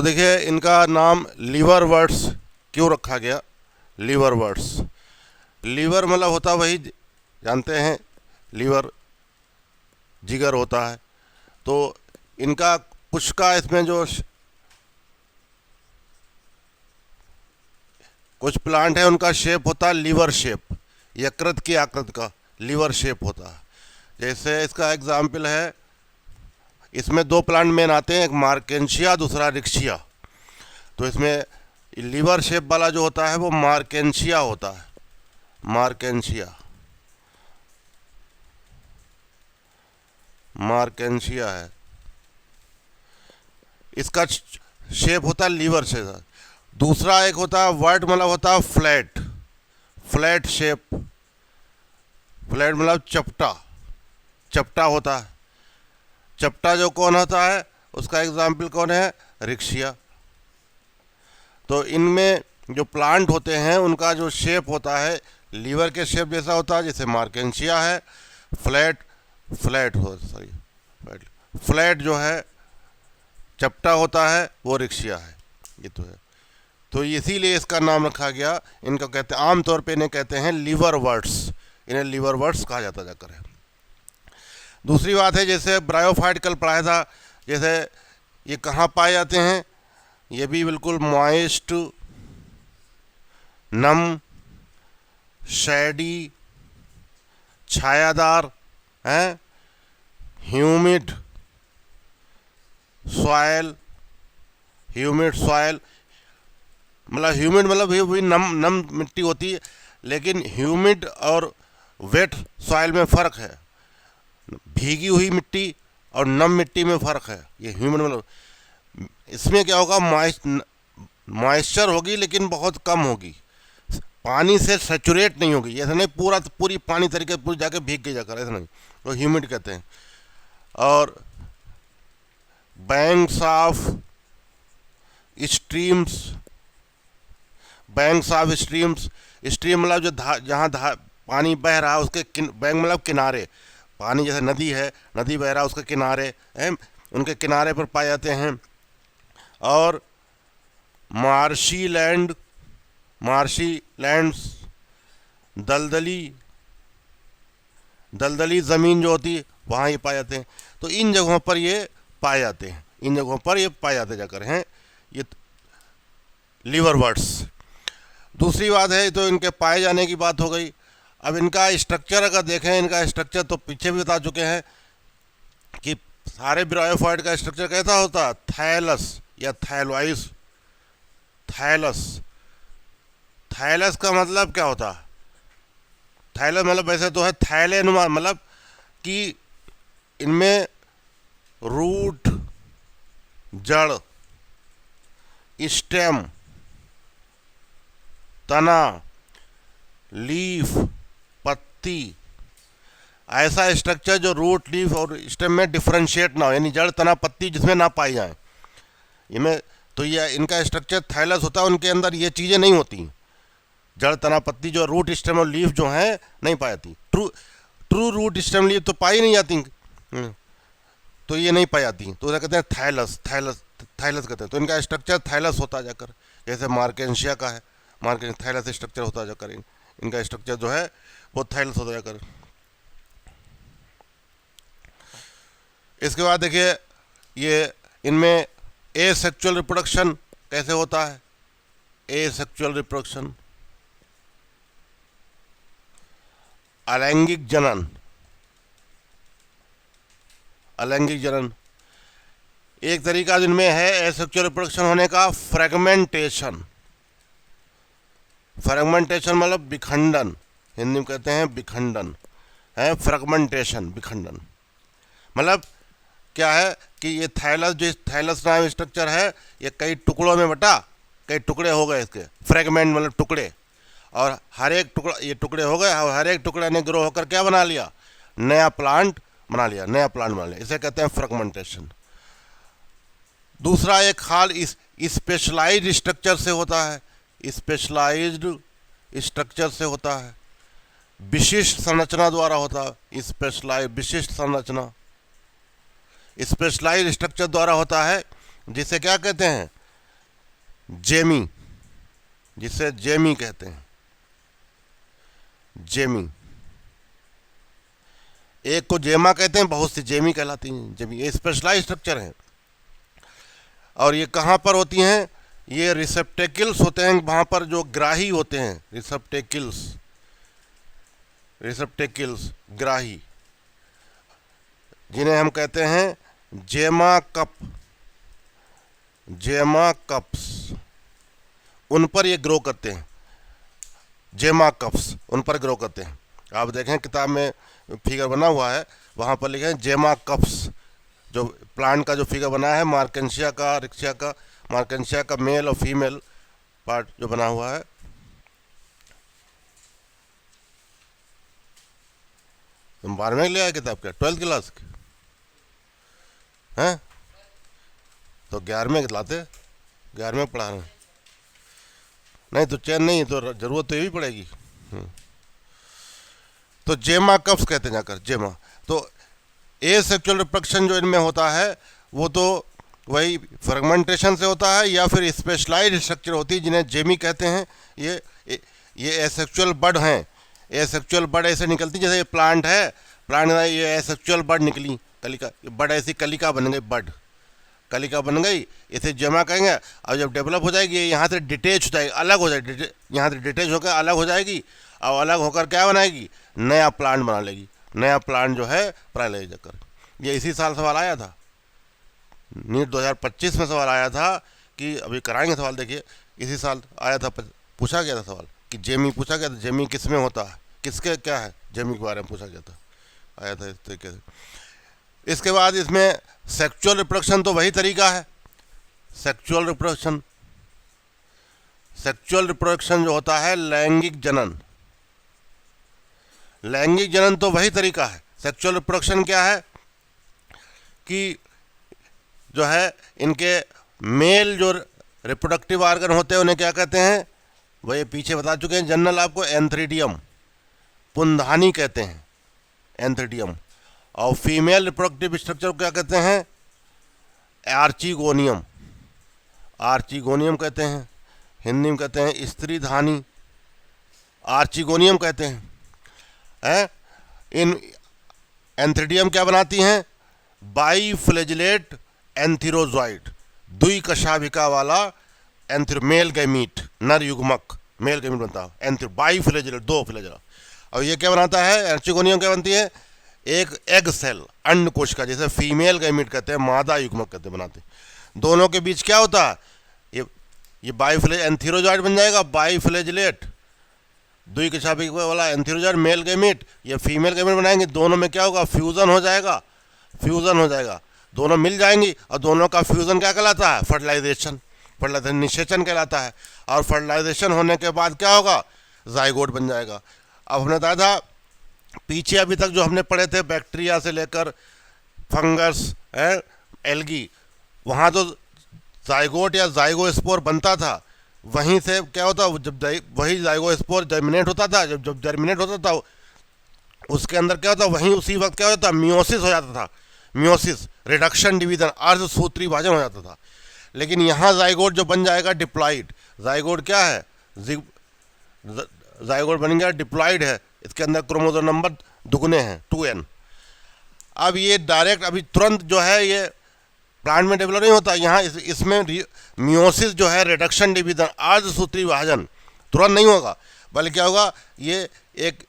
तो देखिए इनका नाम लीवरवर्ट्स क्यों रखा गया। लीवरवर्ट्स, लीवर मतलब होता वही, जानते हैं लीवर जिगर होता है। तो इनका कुछ का इसमें जो कुछ प्लांट है उनका शेप होता है लीवर शेप, यकृत की आकृति का लीवर शेप होता है। जैसे इसका एग्जाम्पल है, इसमें दो प्लांट मेन आते हैं, एक मार्केंशिया दूसरा रिक्शिया। तो इसमें लीवर शेप वाला जो होता है वो मार्केंशिया होता है, मार्केंशिया, मार्केंशिया है। इसका शेप होता है लीवर शेप। दूसरा एक होता है वर्ट, मतलब होता है फ्लैट, फ्लैट शेप, फ्लैट मतलब चपटा, चपटा होता है। चपटा जो कौन होता है उसका एग्जाम्पल कौन है, रिक्शिया। तो इनमें जो प्लांट होते हैं उनका जो शेप होता है लीवर के शेप जैसा होता है, जैसे मार्केंशिया है। फ्लैट, फ्लैट हो सॉरी फ्लैट जो है चपटा होता है वो रिक्शिया है। ये तो है, तो इसीलिए इसका नाम रखा गया। इनको कहते हैं, आमतौर पे इन्हें कहते हैं लीवरवर्ट्स, इन्हें लीवरवर्ट्स कहा जाता जाकर है। दूसरी बात है, जैसे ब्रायोफाइट कल पढ़ाया था, जैसे ये कहाँ पाए जाते हैं, ये भी बिल्कुल मॉइस्ट, नम, शैडी, छायादार हैं, ह्यूमिड सॉयल, ह्यूमिड सॉयल मतलब ह्यूमिड मतलब भी नम नम मिट्टी होती है, लेकिन ह्यूमिड और वेट सॉयल में फ़र्क है। भीगी हुई मिट्टी और नम मिट्टी में फ़र्क है। ये ह्यूमिड मतलब इसमें क्या होगा, मॉइस्चर होगी लेकिन बहुत कम होगी, पानी से सेचुरेट नहीं होगी। ऐसा नहीं पूरी पानी तरीके पूरी जाके भीग के जाकर, ऐसा नहीं, वो ह्यूमिड कहते हैं। और banks of streams, banks of streams, stream मतलब जो जहाँ पानी बह रहा है उसके बैंक मतलब किनारे, पानी जैसे नदी है, नदी बह रहा है उसके किनारे हैं, उनके किनारे पर पाए जाते हैं। और मार्शी लैंड, मार्शी लैंड्स, दलदली, दलदली ज़मीन जो होती है वहाँ ये पाए जाते हैं। तो इन जगहों पर ये पाए जाते हैं, इन जगहों पर ये पाए जाते जाकर हैं ये लीवरवर्ट्स। दूसरी बात है, तो इनके पाए जाने की बात हो गई। अब इनका स्ट्रक्चर अगर देखें, इनका स्ट्रक्चर तो पीछे भी बता चुके हैं कि सारे ब्रायोफाइट का स्ट्रक्चर कैसा होता है, थैलस या थैलवाइस। थैलस, थैलस का मतलब क्या होता है, थैलस मतलब वैसे तो है थैले नुमा, मतलब कि इनमें रूट, जड़, स्टेम, तना, लीफ, पत्ती, ऐसा स्ट्रक्चर जो रूट, लीफ और स्टेम में डिफरेंशिएट ना हो, यानी जड़, तना, पत्ती जिसमें ना पाई जाए इनमें। तो ये इनका स्ट्रक्चर थैलस होता है, उनके अंदर ये चीज़ें नहीं होती, जड़, तना, पत्ती, जो रूट, स्टेम और लीफ जो है नहीं पाई जाती। ट्रू रूट, स्टेम, लीफ तो पाई नहीं जाती, तो ये नहीं पाई जाती, तो उसे कहते हैं थैलस, थैलस, थैलस कहते हैं। तो इनका स्ट्रक्चर थैलस होता जाकर, जैसे मार्केंशिया का है, मार्केंशिया थैलस स्ट्रक्चर होता जाकर, इनका स्ट्रक्चर जो है वो थैलस होता जाकर। इसके बाद देखिए ये इनमें ए सेक्चुअल रिप्रोडक्शन कैसे होता है, ए सेक्चुअल रिप्रोडक्शन, अलैंगिक जनन, अलैंगिक जनन एक तरीका जिनमें है एसेक्सुअल रिप्रोडक्शन होने का, फ्रेगमेंटेशन। फ्रेगमेंटेशन मतलब विखंडन, हिंदी में कहते हैं विखंडन, है फ्रेगमेंटेशन, विखंडन। मतलब क्या है कि ये थैलस, जो थैलस नाम स्ट्रक्चर है, ये कई टुकड़ों में बटा, कई टुकड़े हो गए इसके, फ्रेगमेंट मतलब टुकड़े, और हर एक टुकड़ा, ये टुकड़े हो गए और हर एक टुकड़े ने ग्रो होकर क्या बना लिया, नया प्लांट बना लिया, नया प्लांट बना लिया, इसे कहते हैं फ्रेगमेंटेशन। दूसरा एक हाल इस स्पेशलाइज्ड स्ट्रक्चर से होता है, स्पेशलाइज्ड स्ट्रक्चर से होता है, विशिष्ट संरचना द्वारा होता है, स्पेशलाइज्ड विशिष्ट संरचना, स्पेशलाइज्ड स्ट्रक्चर द्वारा होता है, जिसे क्या कहते हैं, जेमी, जिसे जेमी कहते हैं, जेमी। एक को जेमा कहते हैं, बहुत सी जेमी कहलाती हैं। जेमी ये स्पेशलाइज स्ट्रक्चर हैं। और ये कहाँ पर होती हैं? ये रिसेप्टेकल्स होते हैं, वहाँ पर जो ग्राही होते हैं, रिसेप्टेकल्स, रिसेप्टेकल्स ग्राही, जिन्हें हम कहते हैं जेमा कप, जेमा कप्स, उन पर ये ग्रो करते हैं। जेमा कप्स उन पर ग्रो करते हैं। आप देखें किताब में फिगर बना हुआ है, वहाँ पर लिखे हैं जेमा कप्स। जो प्लांट का जो फिगर बना है मार्केंशिया का, रिक्शिया का, मार्केंशिया का मेल और फीमेल पार्ट जो बना हुआ है, तुम 12वें ले आए किताब क्या? 12th क्लास की हैं? तो 11वें लाते, 11वें पढ़ा रहे हैं। नहीं तो चैन नहीं तो जरूरत तो ये भी पड़ेगी। तो जेमा कप्स कहते हैं जाकर, जेमा। तो ए सेक्सुअल रिप्रोडक्शन जो इनमें होता है वो तो वही फ्रेगमेंटेशन से होता है या फिर स्पेशलाइज्ड स्ट्रक्चर होती है जिन्हें जेमी कहते हैं। ये एसेक्सुअल बड हैं। एसेक्सुअल बड ऐसे निकलती जैसे ये प्लांट है, प्लांट ये एसेक्सुअल बड निकली, कलिका, बड ऐसी कलिका बन गई, बड कलिका बन गई, इसे जेमा कहेंगे। और जब डेवलप हो जाएगी यहाँ से डिटेच हो जाएगी, अलग हो जाएगी, यहाँ से डिटेच होकर अलग हो जाएगी और अलग होकर क्या बनाएगी? नया प्लांट बना लेगी। नया प्लांट जो है प्राइलाइज कर। ये इसी साल सवाल आया था, नीट 2025 में सवाल आया था कि अभी कराएंगे सवाल, देखिए इसी साल आया था, पूछा गया था सवाल कि जेमी पूछा गया था, जेमी किस में होता है, किसके क्या है, जेमी के बारे में पूछा गया था, आया था इस तरीके से। इसके बाद इसमें सेक्सुअल रिप्रोडक्शन तो वही तरीका है। सेक्सुअल रिप्रोडक्शन, सेक्सुअल रिप्रोडक्शन जो होता है लैंगिक जनन, लैंगिक जनन तो वही तरीका है। सेक्सुअल रिप्रोडक्शन क्या है कि जो है इनके मेल जो रिप्रोडक्टिव ऑर्गन होते हैं उन्हें क्या कहते हैं, वो ये पीछे बता चुके हैं जनरल आपको, एंथ्रीडियम, पुंधानी कहते हैं, एंथ्रीडियम। और फीमेल रिप्रोडक्टिव स्ट्रक्चर को क्या कहते हैं? आर्चिगोनियम, आर्चिगोनियम कहते हैं, हिंदी में कहते हैं स्त्री धानी, आर्चिगोनियम कहते हैं। इन एंथ्रीडियम क्या बनाती हैं? बाईफ्लैजिलेट एंथीरोजॉइड, द्विकशाभिका वाला मेल गैमीट, नर युग्मक मेल गैमीट बनता है, एंथीरो बाईफ्लैजिलेट, दो फ्लैजिला। और ये क्या बनाता है? आर्चिगोनियम क्या बनती है? एक एग सेल, अंड कोश का, जैसे फीमेल गैमीट कहते हैं, मादा युग्मक कहते हैं, बनाते हैं। दोनों के बीच क्या होता है? ये एंथीरोजॉइड बन जाएगा, बाईफ्लैजिलेट द्विकशाभिका वाला एंथीरोजॉइड मेल गैमीट, ये फीमेल गैमीट बनाएंगे। दोनों में क्या होगा? फ्यूजन हो जाएगा, फ्यूजन हो जाएगा, दोनों मिल जाएंगी और दोनों का फ्यूजन क्या कहलाता है? फर्टिलाइजेशन, फर्टिलाइजेशन निषेचन कहलाता है। और फर्टिलाइजेशन होने के बाद क्या होगा? जाइगोट बन जाएगा। अब हमने बताया था पीछे अभी तक जो हमने पढ़े थे बैक्टीरिया से लेकर फंगस, एल्गी, वहाँ तो जाइगोट या जाइगोस्पोर बनता था। वहीं से क्या होता, जब वही जाइगोस्पोर जर्मिनेट होता था, जब जर्मिनेट होता था उसके अंदर क्या होता, वहीं उसी वक्त क्या होता, मियोसिस हो जाता था, मियोसिस, रिडक्शन डिवीजन, अर्धसूत्री विभाजन हो जाता था। लेकिन यहाँ जाइगोट जो बन जाएगा डिप्लॉइड, जाइगोट क्या है? जाइगोट बन गया डिप्लॉइड है, इसके अंदर क्रोमोसोम नंबर दुगने हैं, 2n। अब ये डायरेक्ट अभी तुरंत जो है ये प्लांट में डेवलप नहीं होता, यहाँ इसमें मियोसिस जो है, रिडक्शन डिवीजन, अर्धसूत्री विभाजन तुरंत नहीं होगा, बल्कि क्या होगा? ये एक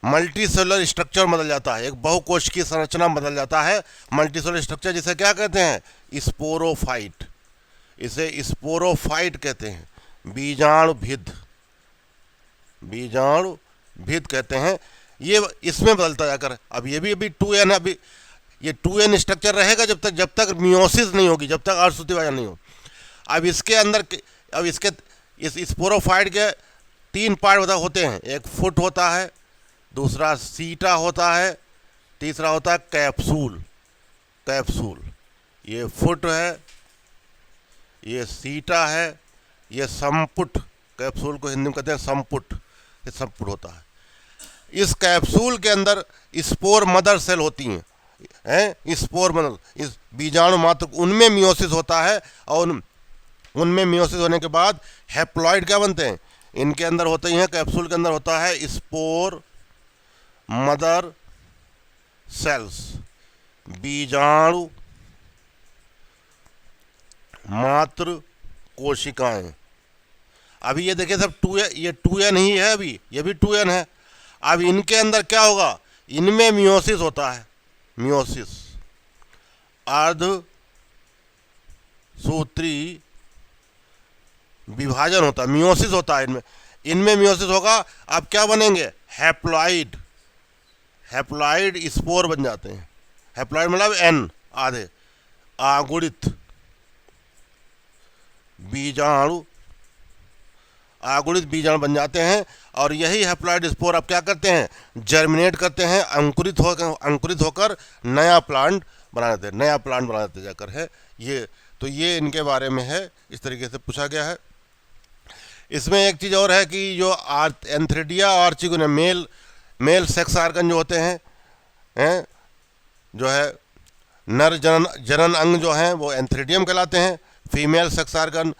मल्टी सेलुलर स्ट्रक्चर बदल जाता है, एक बहुकोश की संरचना बदल जाता है, मल्टी सेलुलर स्ट्रक्चर, जिसे क्या कहते हैं? स्पोरोफाइट, इसे स्पोरोफाइट कहते हैं, बीजाणुभिद, बीजाणुभिद कहते हैं। ये इसमें बदलता जाकर अब ये भी अभी 2n, अभी ये 2n स्ट्रक्चर रहेगा जब तक मियोसिस नहीं होगी, जब तक अर्धसूत्री विभाजन नहीं हो। अब इसके अंदर, अब इसके इस स्पोरोफाइट के 3 पार्ट होते हैं, एक फुट होता है, दूसरा सीटा होता है, तीसरा होता है कैप्सूल, कैप्सूल। ये फुट है, ये सीटा है, ये संपुट, कैप्सूल को हिंदी में कहते हैं संपुट, ये संपुट होता है। इस कैप्सूल के अंदर स्पोर मदर सेल होती हैं, स्पोर मदर, इस बीजाणु मात्र, उनमें मियोसिस होता है और उनमें मियोसिस होने के बाद हैप्लॉइड क्या बनते हैं, इनके अंदर होते हैं, कैप्सूल के अंदर होता है स्पोर, मदर सेल्स, बीजाणु, मात्र कोशिकाएं। अभी ये देखिए सब ये 2n ही है, अभी ये भी 2n है। अब इनके अंदर क्या होगा, इनमें मियोसिस होता है, मियोसिस अर्ध सूत्री विभाजन होता है, मियोसिस होता है इनमें, इनमें मियोसिस होगा। अब क्या बनेंगे, हैप्लॉइड, हैप्लॉइड स्पोर बन जाते हैं। हैप्लॉइड मतलब n आधे, आगुणित बीजाणु, आगुणित बीजाणु बन जाते हैं। और यही हैप्लॉइड स्पोर अब क्या करते हैं, जर्मिनेट करते हैं, अंकुरित होकर नया प्लांट बना देते हैं, नया प्लांट बना देते जाकर है ये। तो ये इनके बारे में है, इस तरीके से पूछा गया है। इसमें एक चीज़ और है कि जो एंथ्रेडिया और चिकुनिया मेल सेक्स आर्गन जो होते हैं जो है नर जनन अंग जो हैं वो एंथ्रेडियम कहलाते हैं, फीमेल सेक्स आर्गन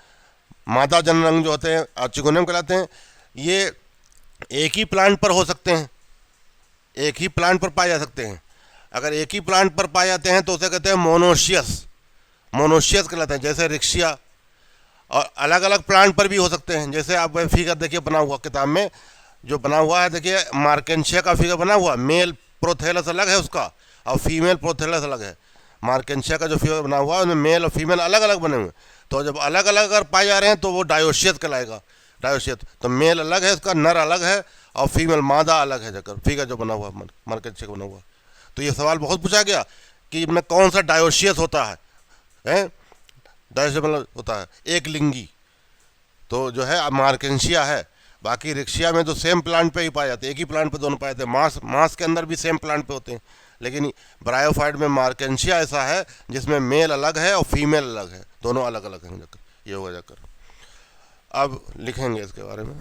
मादा जनन अंग जो होते हैं आर्चिगोनियम कहलाते हैं। ये एक ही प्लांट पर हो सकते हैं, एक ही प्लांट पर पाए जा सकते हैं। अगर एक ही प्लांट पर पाए जाते हैं तो उसे कहते हैं मोनोशियस, मोनोशियस कहलाते हैं, जैसे रिक्शिया। और अलग अलग प्लांट पर भी हो सकते हैं, जैसे आप वह फिगर देखिए बना हुआ किताब में जो बना हुआ है, देखिए मार्केंशिया का फिगर बना हुआ, मेल प्रोथेलस अलग है उसका और फीमेल प्रोथेलस अलग है। मार्केंशिया का जो फिगर बना हुआ है उसमें मेल और फीमेल अलग अलग बने हुए, तो जब अलग अलग अगर पाए जा रहे हैं तो वो डायोशियस कहलाएगा, डायोशियस। तो मेल अलग है उसका, नर अलग है और फीमेल मादा अलग है, जाकर फिगर जो बना हुआ मार्केंशिया का बना हुआ। तो ये सवाल बहुत पूछा गया कि इनमें कौन सा डायोशियस होता है, डायोशियस मतलब होता है एक लिंगी, तो जो है मार्केंशिया है। बाकी रिक्शिया में तो सेम प्लांट पे ही पाए जाते हैं, एक ही प्लांट पे दोनों पाए जाते हैं। मांस के अंदर भी सेम प्लांट पे होते हैं, लेकिन ब्रायोफाइट में मार्केंशिया ऐसा है जिसमें मेल अलग है और फीमेल अलग है, दोनों अलग अलग हैं जाकर, ये होगा जाकर। अब लिखेंगे इसके बारे में।